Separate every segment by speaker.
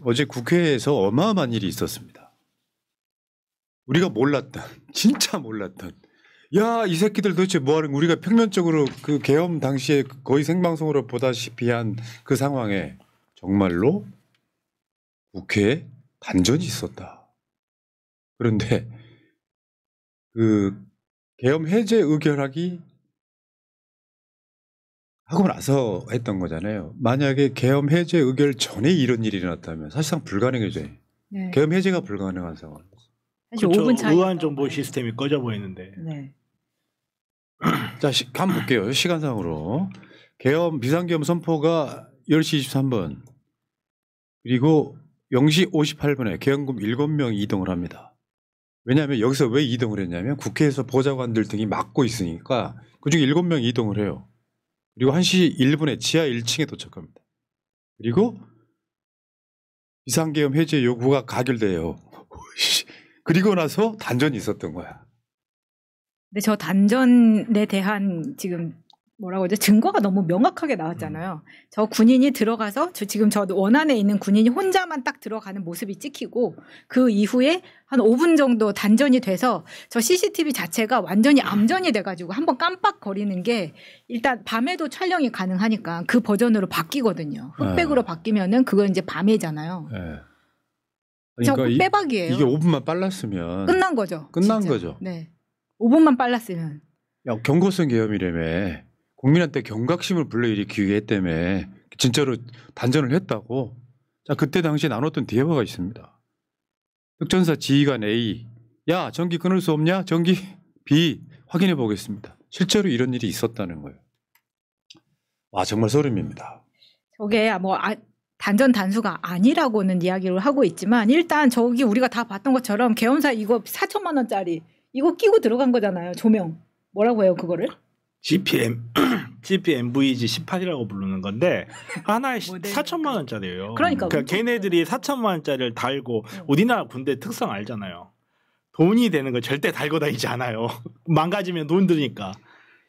Speaker 1: 어제 국회에서 어마어마한 일이 있었습니다. 우리가 몰랐던 진짜 몰랐던 야, 이 새끼들 도대체 뭐하는 우리가 평면적으로 그 계엄 당시에 거의 생방송으로 보다시피 한 그 상황에 정말로 국회에 단전이 있었다. 그런데 그 계엄 해제 의결하기 하고 나서 했던 거잖아요. 만약에 계엄 해제 의결 전에 이런 일이 일어났다면 사실상 불가능해져요. 네. 계엄 해제가 불가능한 상황.
Speaker 2: 사실 그렇죠. 5분 차이. 우한 정보 시스템이 꺼져 보이는데.
Speaker 1: 네. 자, 한번 볼게요. 시간상으로. 계엄 비상계엄 선포가 10시 23분. 그리고 0시 58분에 계엄군 7명 이동을 합니다. 왜냐하면 여기서 왜 이동을 했냐면 국회에서 보좌관들 등이 막고 있으니까 그중에 7명 이동을 해요. 그리고 1시 1분에 지하 1층에 도착합니다. 그리고 비상계엄 해제 요구가 가결돼요. 그리고 나서 단전이 있었던 거야.
Speaker 3: 근데 저 단전에 대한 지금 뭐라고 하죠? 증거가 너무 명확하게 나왔잖아요. 저 군인이 들어가서 지금 저 원안에 있는 군인이 혼자만 딱 들어가는 모습이 찍히고 그 이후에 한 5분 정도 단전이 돼서 저 CCTV 자체가 완전히 암전이 돼가지고 한번 깜빡거리는 게 일단 밤에도 촬영이 가능하니까 그 버전으로 바뀌거든요. 흑백으로 바뀌면은 그건 이제 밤이잖아요. 네.
Speaker 1: 그러니까
Speaker 3: 저 빼박이에요.
Speaker 1: 이게 5분만 빨랐으면
Speaker 3: 끝난 거죠.
Speaker 1: 끝난
Speaker 3: 진짜.
Speaker 1: 거죠.
Speaker 3: 네. 5분만 빨랐으면.
Speaker 1: 야, 경고성 계엄이라며. 국민한테 경각심을 불러일으키기 위해 때문에 진짜로 단전을 했다고. 자, 그때 당시에 나눴던 대화가 있습니다. 특전사 지휘관 A, 야, 전기 끊을 수 없냐? 전기 B 확인해 보겠습니다. 실제로 이런 일이 있었다는 거예요. 와, 정말 소름입니다.
Speaker 3: 저게 뭐 단전 단수가 아니라고는 이야기를 하고 있지만 일단 저기 우리가 다 봤던 것처럼 계엄사 이거 4천만 원짜리 이거 끼고 들어간 거잖아요. 조명. 뭐라고 해요 그거를?
Speaker 2: GPMVG 18이라고 부르는 건데 하나에 4천만 원짜리예요.
Speaker 3: 그러니까
Speaker 2: 걔네들이 4천만 원짜리를 달고 우리나라 군대 특성 알잖아요. 돈이 되는 거 절대 달고 다니지 않아요. 망가지면 돈 드니까.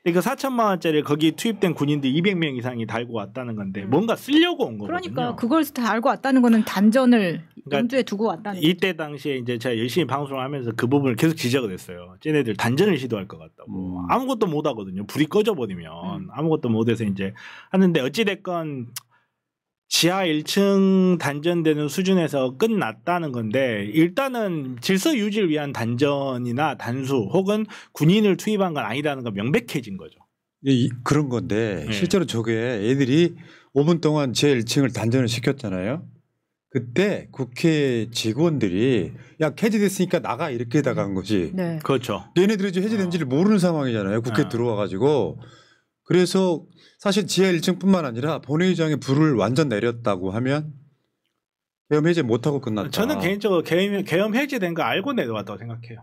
Speaker 2: 그 4천만 원짜리 거기 투입된 군인들 200명 이상이 달고 왔다는 건데 뭔가 쓰려고 온 거거든요.
Speaker 3: 그러니까 그걸 달고 왔다는 거는 단전을 염두에 두고 왔다는 거죠.
Speaker 2: 이때 당시에 이제 제가 열심히 방송을 하면서 그 부분을 계속 지적을 했어요. 쟤네들 단전을 시도할 것 같다고. 아무것도 못 하거든요. 불이 꺼져 버리면 아무것도 못 해서 이제 하는데 어찌 됐건 지하 1층 단전되는 수준에서 끝났다는 건데 일단은 질서 유지를 위한 단전이나 단수 혹은 군인을 투입한 건 아니라는 건 명백해진 거죠.
Speaker 1: 그런 건데 실제로 저게 애들이 5분 동안 지하 1층을 단전을 시켰잖아요. 그때 국회 직원들이 야 해제됐으니까 나가 이렇게 나간 거지.
Speaker 3: 네.
Speaker 2: 그렇죠.
Speaker 1: 얘네들이 지금 해제된지를 모르는 상황이잖아요. 국회 들어와가지고. 그래서 사실 지하 1층뿐만 아니라 본회의장에 불을 완전 내렸다고 하면 계엄 해제 못하고 끝났다.
Speaker 2: 저는 개인적으로 계엄 해제된 거 알고 내려왔다고 생각해요.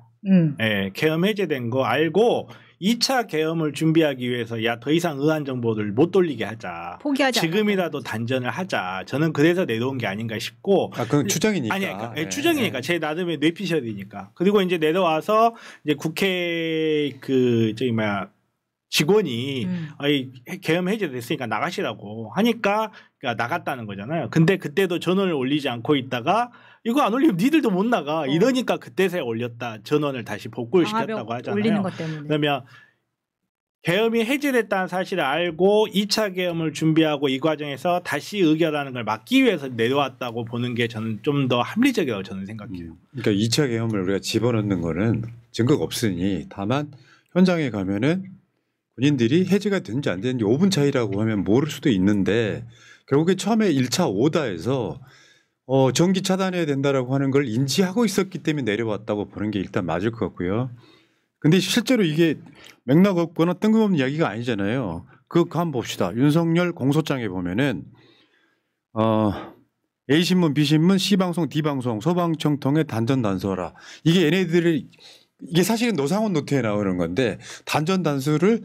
Speaker 2: 네, 계엄 해제된 거 알고 2차 계엄을 준비하기 위해서 야 더 이상 의안 정보를 못 돌리게 하자.
Speaker 3: 포기하자.
Speaker 2: 지금이라도 단전을 하자. 저는 그래서 내려온 게 아닌가 싶고.
Speaker 1: 그건 추정이니까.
Speaker 2: 아니, 그러니까 추정이니까 제 나름의 뇌피셔야 되니까. 그리고 이제 내려와서 이제 국회 직원이 계엄 해제됐으니까 나가시라고 하니까 나갔다는 거잖아요. 근데 그때도 전원을 올리지 않고 있다가 이거 안 올리면 니들도 못 나가 이러니까 그때서야 올렸다. 전원을 다시 복구를 시켰다고 하잖아요.
Speaker 3: 올리는 것 때문에.
Speaker 2: 그러면 계엄이 해제됐다는 사실을 알고 2차 계엄을 준비하고 이 과정에서 다시 의결하는 걸 막기 위해서 내려왔다고 보는 게 저는 좀 더 합리적이라고 저는 생각해요.
Speaker 1: 그러니까 2차 계엄을 우리가 집어넣는 거는 증거가 없으니 다만 현장에 가면은 군인들이 해제가 되는지 안 되는지 5분 차이라고 하면 모를 수도 있는데 결국에 처음에 1차 오다에서 전기 차단해야 된다라고 하는 걸 인지하고 있었기 때문에 내려왔다고 보는 게 일단 맞을 것 같고요. 근데 실제로 이게 맥락 없거나 뜬금없는 이야기가 아니잖아요. 그거 한번 봅시다. 윤석열 공소장에 보면은 A신문, B신문, C방송, D방송, 소방청 통해 단전 단수하라. 이게 얘네들이 이게 사실은 노상원 노트에 나오는 건데 단전 단수를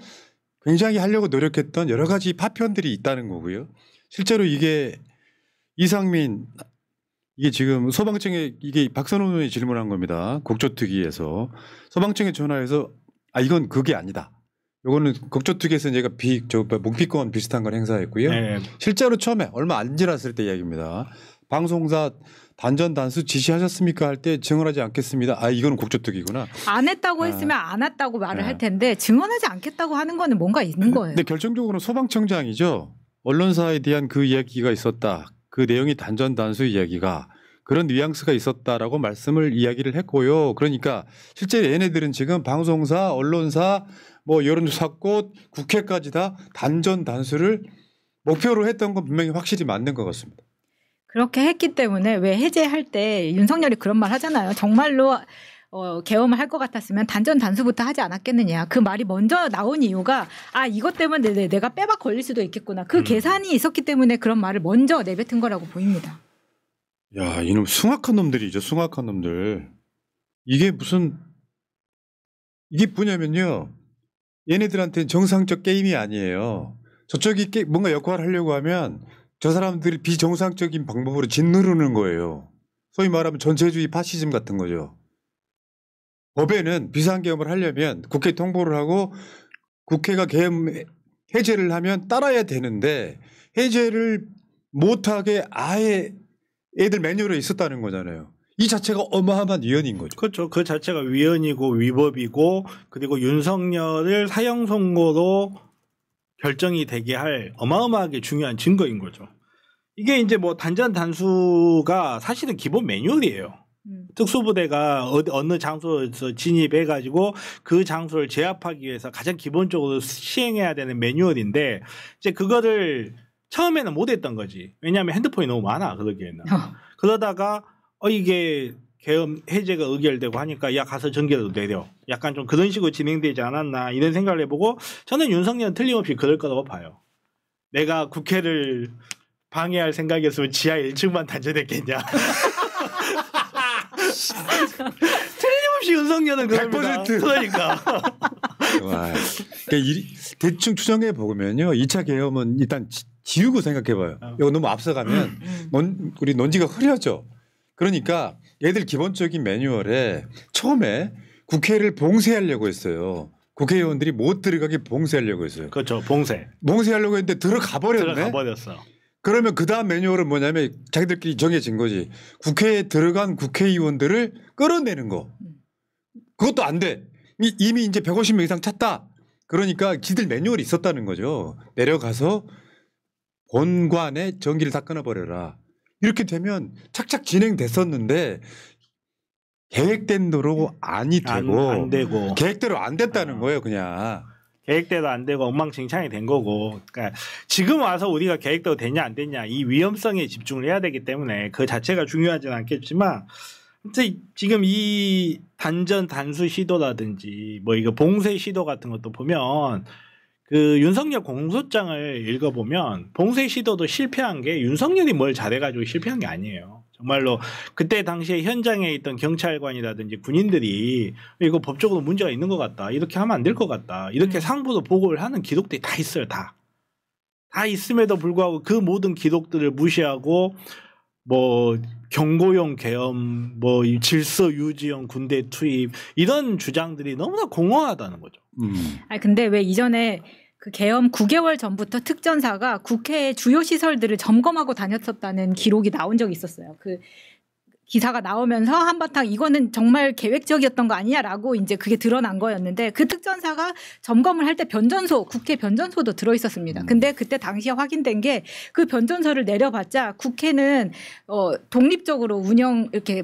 Speaker 1: 굉장히 하려고 노력했던 여러 가지 파편들이 있다는 거고요. 실제로 이게 이상민 이게 지금 소방청에 이게 박선호 의원이 질문한 겁니다. 국조특위에서 소방청에 전화해서 이건 그게 아니다. 요거는 국조특위에서 제가 묵비권 비슷한 걸 행사했고요. 네. 실제로 처음에 얼마 안 지났을 때 이야기입니다. 방송사 단전 단수 지시하셨습니까 할 때 증언하지 않겠습니다. 아 이거는 국조특위구나.
Speaker 3: 안 했다고 했으면 안 했다고 말을
Speaker 1: 네.
Speaker 3: 할 텐데 증언하지 않겠다고 하는 거는 뭔가 있는 거예요.
Speaker 1: 근데 결정적으로 소방청장이죠. 언론사에 대한 그 이야기가 있었다. 그 내용이 단전 단수 이야기가 그런 뉘앙스가 있었다라고 말씀을 이야기를 했고요. 그러니까 실제 얘네들은 지금 방송사, 언론사, 뭐 여론조사꽃, 국회까지 다 단전 단수를 목표로 했던 건 분명히 확실히 맞는 것 같습니다.
Speaker 3: 그렇게 했기 때문에 왜 해제할 때 윤석열이 그런 말 하잖아요. 정말로 계엄을 할 것 같았으면 단전 단수부터 하지 않았겠느냐. 그 말이 먼저 나온 이유가 이것 때문에 내가 빼박 걸릴 수도 있겠구나. 그 계산이 있었기 때문에 그런 말을 먼저 내뱉은 거라고 보입니다.
Speaker 1: 야, 이놈 숭악한 놈들이죠. 숭악한 놈들. 이게 뭐냐면요. 얘네들한테는 정상적 게임이 아니에요. 저쪽이 뭔가 역할을 하려고 하면 저 사람들이 비정상적인 방법으로 짓누르는 거예요. 소위 말하면 전체주의 파시즘 같은 거죠. 법에는 비상계엄을 하려면 국회 통보를 하고 국회가 계엄 해제를 하면 따라야 되는데 해제를 못하게 아예 애들 매뉴얼에 있었다는 거잖아요. 이 자체가 어마어마한 위헌인 거죠.
Speaker 2: 그렇죠. 그 자체가 위헌이고 위법이고 그리고 윤석열을 사형 선고로 결정이 되게 할 어마어마하게 중요한 증거인 거죠. 이게 이제 뭐 단전 단수가 사실은 기본 매뉴얼이에요. 특수부대가 어느 장소에서 진입해가지고 그 장소를 제압하기 위해서 가장 기본적으로 시행해야 되는 매뉴얼인데 이제 그거를 처음에는 못했던 거지. 왜냐하면 핸드폰이 너무 많아 그러기에는. 그러다가 이게 계엄 해제가 의결되고 하니까 야 가서 전기라도 내려. 약간 좀 그런 식으로 진행되지 않았나 이런 생각을 해보고 저는 윤석열은 틀림없이 그럴 거라고 봐요. 내가 국회를 방해할 생각이었으면 지하 1층만 단전했겠냐. 틀림없이 윤석열은 그럽니다.
Speaker 1: 100%.
Speaker 2: 그러니까.
Speaker 1: 와, 대충 추정해 보면요. 2차 계엄은 일단 지우고 생각해봐요. 이거 너무 앞서가면 우리 논지가 흐려져. 그러니까 얘들 기본적인 매뉴얼에 처음에 국회를 봉쇄하려고 했어요. 국회의원들이 못 들어가게 봉쇄하려고 했어요.
Speaker 2: 그렇죠.
Speaker 1: 봉쇄하려고 했는데 들어가 버렸네.
Speaker 2: 들어가 버렸어.
Speaker 1: 그러면 그 다음 매뉴얼은 뭐냐면 자기들끼리 정해진 거지. 국회에 들어간 국회의원들을 끌어내는 거. 그것도 안 돼. 이미 이제 150명 이상 찼다. 그러니까 지들 매뉴얼이 있었다는 거죠. 내려가서 본관에 전기를 다 끊어버려라. 이렇게 되면 착착 진행됐었는데 계획된 대로 안 되고 계획대로 안 됐다는 거예요. 그냥.
Speaker 2: 계획대로 안 되고 엉망진창이 된 거고. 그러니까 지금 와서 우리가 계획대로 됐냐 안 됐냐 이 위험성에 집중을 해야 되기 때문에 그 자체가 중요하지는 않겠지만 지금 이 단전 단수 시도라든지 뭐 이거 봉쇄 시도 같은 것도 보면 그 윤석열 공소장을 읽어보면 봉쇄 시도도 실패한 게 윤석열이 뭘 잘해가지고 실패한 게 아니에요. 정말로 그때 당시에 현장에 있던 경찰관이라든지 군인들이 이거 법적으로 문제가 있는 것 같다. 이렇게 하면 안 될 것 같다. 이렇게 상부로 보고를 하는 기록들이 다 있어요. 다 있음에도 불구하고 그 모든 기록들을 무시하고 뭐 경고용 계엄, 뭐 질서 유지용 군대 투입 이런 주장들이 너무나 공허하다는 거죠.
Speaker 3: 근데 왜 이전에 그 계엄 9개월 전부터 특전사가 국회 주요 시설들을 점검하고 다녔었다는 기록이 나온 적이 있었어요. 그 기사가 나오면서 한바탕 이거는 정말 계획적이었던 거 아니냐라고 이제 그게 드러난 거였는데 그 특전사가 점검을 할 때 변전소, 국회 변전소도 들어 있었습니다. 근데 그때 당시에 확인된 게 그 변전소를 내려봤자 국회는 독립적으로 운영 이렇게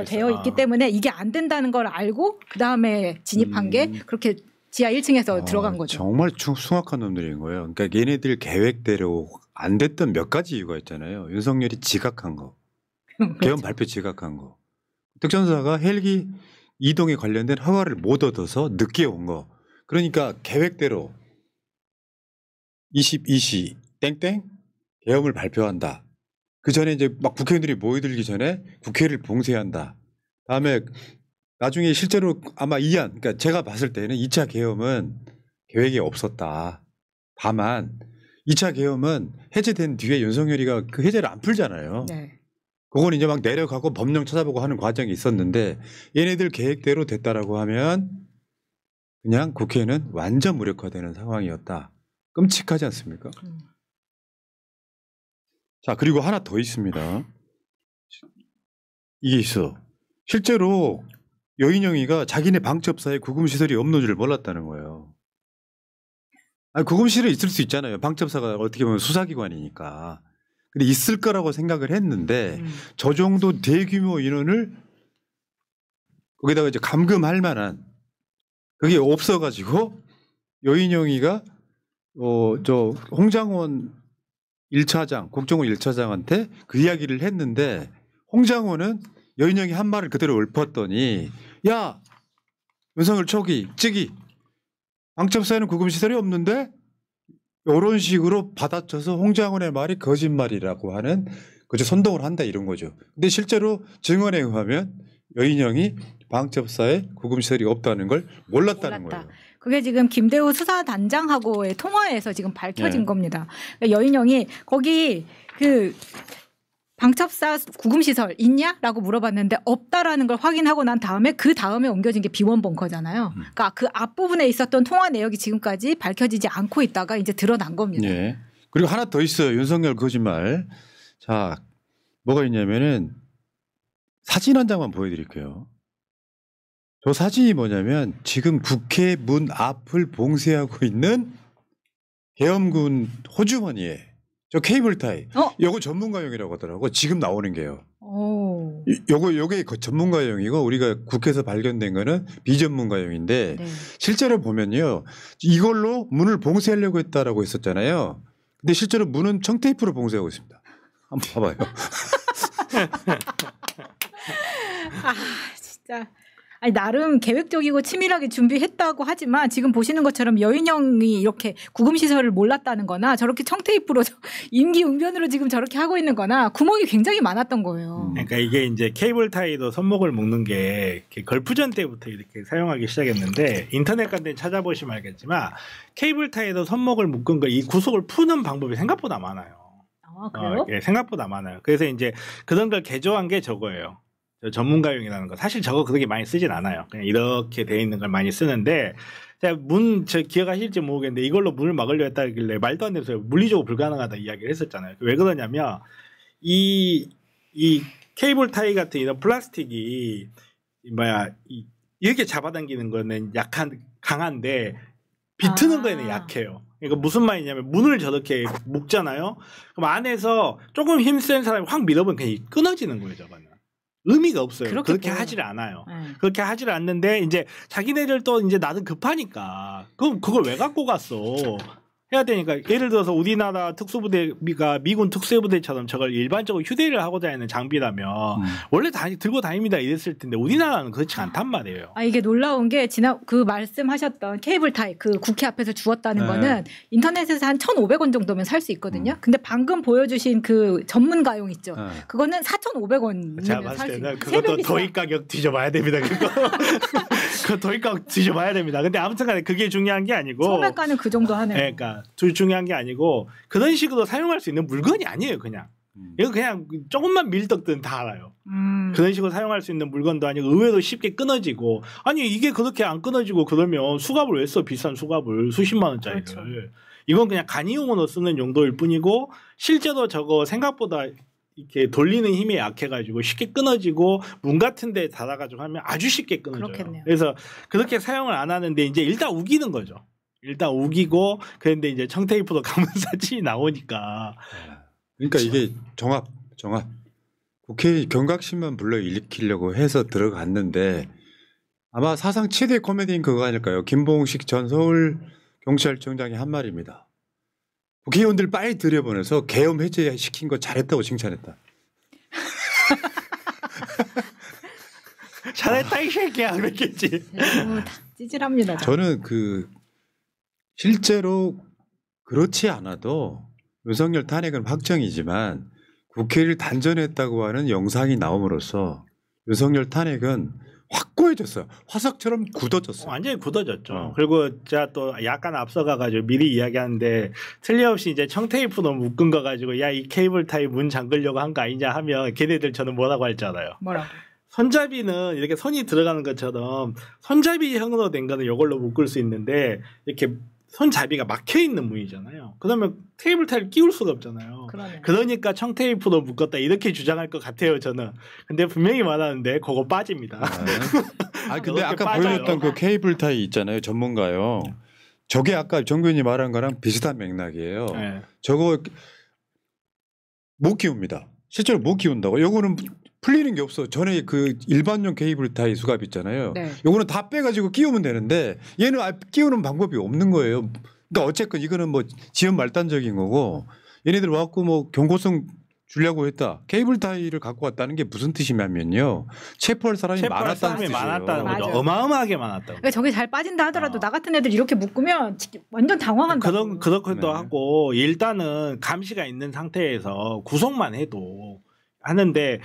Speaker 3: 되어 있기 때문에 이게 안 된다는 걸 알고 그 다음에 진입한 게 그렇게 지하 1층에서 들어간 거죠.
Speaker 1: 정말 숭악한 놈들인 거예요. 그러니까 얘네들 계획대로 안 됐던 몇 가지 이유가 있잖아요. 윤석열이 지각한 거. 계엄 발표 지각한 거. 특전사가 헬기 이동에 관련된 허가를 못 얻어서 늦게 온 거. 그러니까 계획대로 22시 땡땡 계엄을 발표한다. 그 전에 이제 막 국회의원들이 모여들기 전에 국회를 봉쇄한다. 다음에 나중에 실제로 아마 그러니까 제가 봤을 때는 2차 계엄은 계획이 없었다. 다만 2차 계엄은 해제된 뒤에 윤석열이가 그 해제를 안 풀잖아요.
Speaker 3: 네.
Speaker 1: 그건 이제 막 내려가고 법령 찾아보고 하는 과정이 있었는데 얘네들 계획대로 됐다라고 하면 그냥 국회는 완전 무력화되는 상황이었다. 끔찍하지 않습니까? 자, 그리고 하나 더 있습니다. 이게 있어. 실제로 여인영이가 자기네 방첩사에 구금시설이 없는 줄 몰랐다는 거예요. 아니, 구금시설이 있을 수 있잖아요. 방첩사가 어떻게 보면 수사기관이니까. 근데 있을 거라고 생각을 했는데 저 정도 대규모 인원을 거기다가 이제 감금할 만한 그게 없어가지고 여인영이가 저 홍장원 1차장, 국정원 1차장한테 그 이야기를 했는데 홍장원은 여인영이 한 말을 그대로 읊었더니 야 윤석열 측이 방첩사에는 구금시설이 없는데 이런 식으로 받아쳐서 홍장원의 말이 거짓말이라고 하는 그저 선동을 한다 이런 거죠. 근데 실제로 증언에 의하면 여인영이 방첩사에 구금시설이 없다는 걸 몰랐다는 거예요.
Speaker 3: 그게 지금 김대우 수사단장하고의 통화에서 지금 밝혀진
Speaker 1: 네.
Speaker 3: 겁니다. 그러니까 여인영이 거기 그 방첩사 구금시설 있냐라고 물어봤는데 없다라는 걸 확인하고 난 다음에 그 다음에 옮겨진 게 비원 벙커잖아요. 그러니까 그 앞부분에 있었던 통화 내역이 지금까지 밝혀지지 않고 있다가 이제 드러난 겁니다.
Speaker 1: 네. 그리고 하나 더 있어요. 윤석열 거짓말. 자, 뭐가 있냐면은 사진 한 장만 보여드릴게요. 저 사진이 뭐냐면 지금 국회 문 앞을 봉쇄하고 있는 계엄군 호주머니에 저 케이블타이. 요거 전문가용이라고 하더라고. 지금 나오는 게요. 요게 전문가용이고 우리가 국회에서 발견된 거는 비전문가용인데
Speaker 3: 네.
Speaker 1: 실제로 보면요. 이걸로 문을 봉쇄하려고 했다라고 했었잖아요. 근데 실제로 문은 청테이프로 봉쇄하고 있습니다. 한번 봐봐요.
Speaker 3: 아 진짜. 아니 나름 계획적이고 치밀하게 준비했다고 하지만 지금 보시는 것처럼 여인영이 이렇게 구금시설을 몰랐다는 거나 저렇게 청테이프로 임기응변으로 지금 저렇게 하고 있는 거나 구멍이 굉장히 많았던 거예요.
Speaker 2: 그러니까 이게 이제 케이블 타이도 손목을 묶는 게 걸프전 때부터 이렇게 사용하기 시작했는데 인터넷 같은 데 찾아보시면 알겠지만 케이블 타이도 손목을 묶은 거 이 구속을 푸는 방법이 생각보다 많아요.
Speaker 3: 아, 그래요?
Speaker 2: 예, 생각보다 많아요. 그래서 이제 그런 걸 개조한 게 저거예요. 전문가용이라는 거. 사실 저거 그렇게 많이 쓰진 않아요. 그냥 이렇게 돼 있는 걸 많이 쓰는데 제가 저 기억하실지 모르겠는데 이걸로 문을 막으려 했다길래 말도 안 되는 소리 물리적으로 불가능하다 이야기를 했었잖아요. 왜 그러냐면 이 케이블 타이 같은 이런 플라스틱이 이렇게 잡아당기는 거는 강한데 비트는 거에는 약해요. 그러니까 무슨 말이냐면 문을 저렇게 묶잖아요. 그럼 안에서 조금 힘센 사람이 확 밀어보면 그냥 끊어지는 거예요, 저거는. 의미가 없어요. 그렇게 하질 않아요. 그렇게 하질 않는데 이제 자기네들 또 이제 나는 급하니까 그럼 그걸 왜 갖고 갔어? 해야 되니까 예를 들어서 우리나라 특수부대가 미군 특수부대처럼 저걸 일반적으로 휴대를 하고 다니는 장비라면 원래 들고 다닙니다 이랬을 텐데 우리나라는 그렇지 않단 말이에요.
Speaker 3: 아 이게 놀라운 게 그 말씀하셨던 케이블 타이 그 국회 앞에서 주었다는 거는 인터넷에서 한 1,500원 정도면 살 수 있거든요. 근데 방금 보여주신 그 전문가용 있죠. 그거는 4,500원이면
Speaker 2: 제가 봤을 때는 그것도 도입 가격 뒤져봐야 됩니다. 그 도입 가격 뒤져봐야 됩니다. 근데 아무튼간에 그게 중요한 게 아니고
Speaker 3: 소매가는 그 정도 하네요.
Speaker 2: 그러니까 중요한 게 아니고 그런 식으로 사용할 수 있는 물건이 아니에요. 그냥 이거 그냥 조금만 밀떡든 다 알아요. 그런 식으로 사용할 수 있는 물건도 아니고 의외로 쉽게 끊어지고 아니 이게 그렇게 안 끊어지고 그러면 수갑을 왜 써? 비싼 수갑을 수십만 원짜리를. 그렇죠. 이건 그냥 간이용으로 쓰는 용도일 뿐이고 실제로 저거 생각보다 이렇게 돌리는 힘이 약해가지고 쉽게 끊어지고 문 같은 데 닫아가지고 하면 아주 쉽게 끊어져요.
Speaker 3: 그렇겠네요.
Speaker 2: 그래서 그렇게 사용을 안 하는데 이제 일단 우기는 거죠. 일단 우기고 그런데 이제 청테이프로 감은 사진이 나오니까
Speaker 1: 그러니까 이게 정합 국회 경각심만 불러일으키려고 해서 들어갔는데 아마 사상 최대 코미디인 그거 아닐까요? 김봉식 전 서울경찰청장이 한 말입니다. 국회의원들 빨리 들여보내서 계엄 해제시킨 거 잘했다고 칭찬했다.
Speaker 2: 잘했다 이 새끼야 그랬겠지.
Speaker 3: 찌질합니다.
Speaker 1: 저는 실제로 그렇지 않아도 윤석열 탄핵은 확정이지만 국회를 단전했다고 하는 영상이 나옴으로써 윤석열 탄핵은 확고해졌어요. 화석처럼 굳어졌어요.
Speaker 2: 완전히 굳어졌죠. 그리고 제가 또 약간 앞서가가지고 미리 이야기하는데 틀림없이 이제 청테이프로 묶은 거 가지고 야 이 케이블 타이 문 잠그려고 한 거 아니냐 하면 걔네들 저는 뭐라고 할잖아요.
Speaker 3: 뭐라고?
Speaker 2: 손잡이는 이렇게 손이 들어가는 것처럼 손잡이형으로 된 거는 이걸로 묶을 수 있는데 이렇게 손잡이가 막혀 있는 문이잖아요. 그러면 테이블 타일 끼울 수가 없잖아요.
Speaker 3: 그러네.
Speaker 2: 그러니까 청테이프로 묶었다 이렇게 주장할 것 같아요 저는. 근데 분명히 말하는데 그거 빠집니다.
Speaker 1: 아 근데 아까
Speaker 2: 빠져요.
Speaker 1: 보여줬던 그 케이블 타이 있잖아요. 전문가요. 저게 아까 정규현이 말한 거랑 비슷한 맥락이에요.
Speaker 2: 네.
Speaker 1: 저거 못 키웁니다. 실제로 못 키운다고. 요거는 풀리는 게 없어. 전에 그 일반용 케이블 타이 수갑 있잖아요.
Speaker 3: 네.
Speaker 1: 요거는 다 빼가지고 끼우면 되는데 얘는 끼우는 방법이 없는 거예요. 그러니까 어쨌건 이거는 뭐 지연 말단적인 거고 얘네들 와갖고 뭐 경고성 주려고 했다. 케이블 타이를 갖고 왔다는 게 무슨 뜻이냐면요. 체포할 사람이
Speaker 2: 체포할
Speaker 1: 많았다는
Speaker 2: 사람이
Speaker 1: 뜻이에요.
Speaker 2: 많았다는 거죠.
Speaker 3: 맞아요.
Speaker 2: 어마어마하게 많았다고.
Speaker 3: 그러니까 저게 잘 빠진다 하더라도
Speaker 2: 어.
Speaker 3: 나 같은 애들 이렇게 묶으면 완전 당황한다.
Speaker 2: 그렇기도
Speaker 1: 네.
Speaker 2: 하고 일단은 감시가 있는 상태에서 구속만 해도 하는데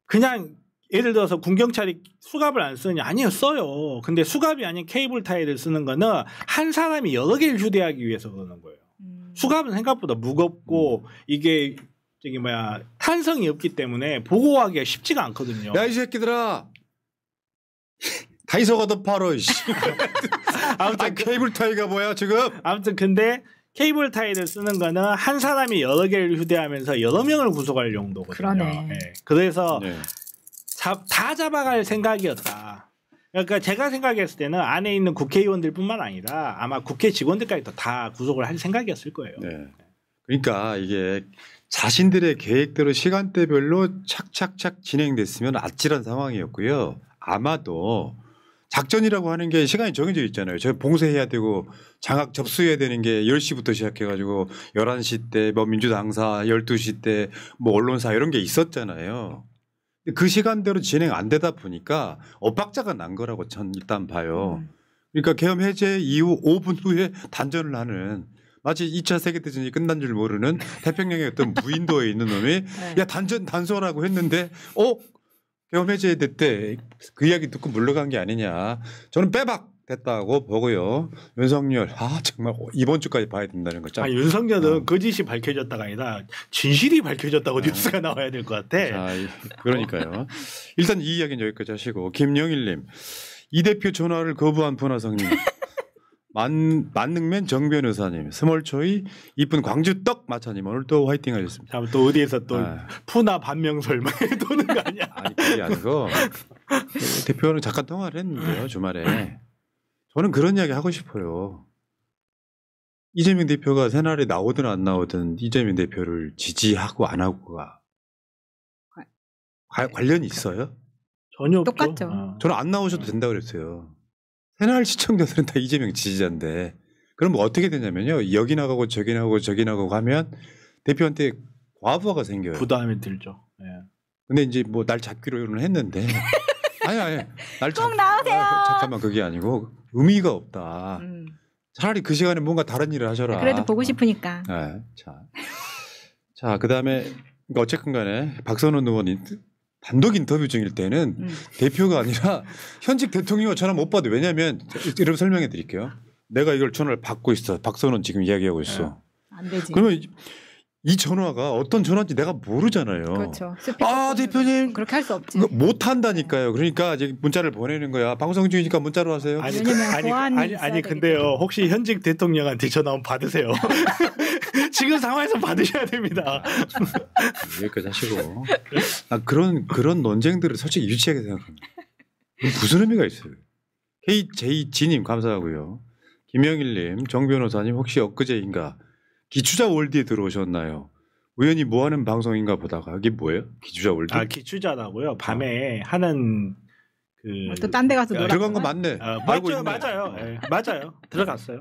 Speaker 2: 그냥 예를 들어서 군경찰이 수갑을 안 쓰느냐 아니요 써요. 근데 수갑이 아닌 케이블 타이를 쓰는 거는 한 사람이 여러 개를 휴대하기 위해서 그러는 거예요. 수갑은 생각보다 무겁고 이게 저기 뭐야 탄성이 없기 때문에 보고하기가 쉽지가 않거든요.
Speaker 1: 야 이 새끼들아 다이소 가도 팔어.
Speaker 2: 아무튼
Speaker 1: 케이블 타이가 뭐야 지금?
Speaker 2: 아무튼 근데 케이블 타이를 쓰는 거는 한 사람이 여러 개를 휴대하면서 여러 명을 구속할 용도거든요.
Speaker 3: 그러네.
Speaker 2: 예. 그래서
Speaker 1: 네.
Speaker 2: 다 잡아갈 생각이었다. 그러니까 제가 생각했을 때는 안에 있는 국회의원들뿐만 아니라 아마 국회 직원들까지도 다 구속을 할 생각이었을 거예요.
Speaker 1: 네. 그러니까 이게 자신들의 계획대로 시간대별로 착착착 진행됐으면 아찔한 상황이었고요. 아마도 작전이라고 하는 게 시간이 정해져 있잖아요. 저 봉쇄해야 되고 장악 접수해야 되는 게 10시부터 시작해가지고 11시 때 뭐 민주당사 12시 때 뭐 언론사 이런 게 있었잖아요. 그 시간대로 진행 안 되다 보니까 엇박자가 난 거라고 전 일단 봐요. 그러니까 계엄 해제 이후 5분 후에 단전을 하는 마치 2차 세계대전이 끝난 줄 모르는 태평양의 어떤 무인도에 있는 놈이
Speaker 3: 네.
Speaker 1: 야 단전하라고 했는데 계엄 해제됐대. 그 이야기 듣고 물러간 게 아니냐. 저는 빼박 됐다고 보고요. 윤석열 정말 이번 주까지 봐야 된다는 거죠.
Speaker 2: 윤석열은 거짓이 밝혀졌다가 아니라 진실이 밝혀졌다고 뉴스가 나와야 될 것 같아.
Speaker 1: 자, 그러니까요. 일단 이 이야기는 여기까지 하시고 김영일님 이 대표 전화를 거부한 분화성님 만능맨 정변 의사님 스몰초이 이쁜 광주 떡 마차님 오늘 또 화이팅 하셨습니다.
Speaker 2: 다음 또 어디에서 또
Speaker 1: 아.
Speaker 2: 푸나 반명설 막 도는 거 아니야?
Speaker 1: 아니 그게 아니고 대표는 잠깐 통화를 했는데요 주말에 저는 그런 이야기 하고 싶어요. 이재명 대표가 새날에 나오든 안 나오든 이재명 대표를 지지하고 안 하고가 관련이 있어요?
Speaker 2: 전혀 없죠.
Speaker 3: 똑같죠.
Speaker 1: 저는 안 나오셔도 된다고 그랬어요. 새날 시청자들은 다 이재명 지지자인데 그럼 뭐 어떻게 되냐면요. 여기 나가고 저기 나가고 하면 대표한테 과부하가 생겨요.
Speaker 2: 부담이 들죠. 예.
Speaker 1: 근데 이제 뭐 날 잡기로는 했는데 아니 날
Speaker 3: 꼭 나오세요.
Speaker 1: 잠깐만 그게 아니고 의미가 없다. 차라리 그 시간에 뭔가 다른 일을 하셔라.
Speaker 3: 그래도 보고 싶으니까.
Speaker 1: 네, 자 그다음에 그러니까 어쨌든 간에 박선원 의원이 단독 인터뷰 중일 때는 대표가 아니라 현직 대통령과 전화 못 받아요. 왜냐하면 이렇게 설명해 드릴게요. 내가 이걸 전화를 받고 있어. 박선원 지금 이야기하고 있어.
Speaker 3: 안 되지.
Speaker 1: 그러면 이 전화가 어떤 전화인지 내가 모르잖아요.
Speaker 3: 그렇죠.
Speaker 1: 대표님
Speaker 3: 그렇게 할 수 없지.
Speaker 1: 못 한다니까요. 그러니까 이제 문자를 보내는 거야. 방송 중이니까 문자로 하세요.
Speaker 3: 왜냐면 보안이 있어야 되기
Speaker 2: 근데요.
Speaker 3: 때문에.
Speaker 2: 혹시 현직 대통령한테 전화 한번 받으세요. 지금 상황에서 받으셔야 됩니다.
Speaker 1: 여기까지 하시고 그런 논쟁들을 솔직히 유치하게 생각합니다. 무슨 의미가 있어요? KJG님 감사하고요. 김영일님, 정 변호사님 혹시 엊그제인가 기추자 월드에 들어오셨나요? 우연히 뭐 하는 방송인가 보다가 이게 뭐예요? 기추자 월드?
Speaker 2: 기추자라고요. 밤에 하는
Speaker 3: 또 딴 데 가서 놀아.
Speaker 1: 들어간 거 맞네.
Speaker 2: 맞아요. 예, 맞아요. 들어갔어요.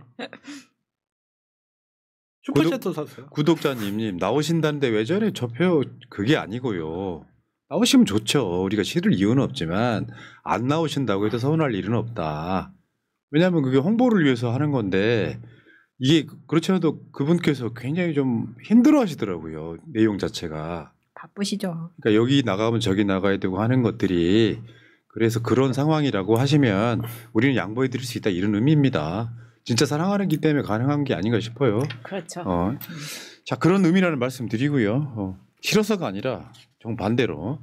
Speaker 2: 슈퍼챗도 샀어요.
Speaker 1: 구독자님 나오신다는데 왜 저래? 저표 그게 아니고요. 나오시면 좋죠. 우리가 싫을 이유는 없지만 안 나오신다고 해도 서운할 일은 없다. 왜냐하면 그게 홍보를 위해서 하는 건데 이게 그렇지 않아도 그분께서 굉장히 좀 힘들어 하시더라고요. 내용 자체가.
Speaker 3: 바쁘시죠.
Speaker 1: 그러니까 여기 나가면 저기 나가야 되고 하는 것들이 그래서 그런 상황이라고 하시면 우리는 양보해 드릴 수 있다 이런 의미입니다. 진짜 사랑하는 기 때문에 가능한 게 아닌가 싶어요.
Speaker 3: 그렇죠.
Speaker 1: 자 그런 의미라는 말씀 드리고요. 싫어서가 아니라 정반대로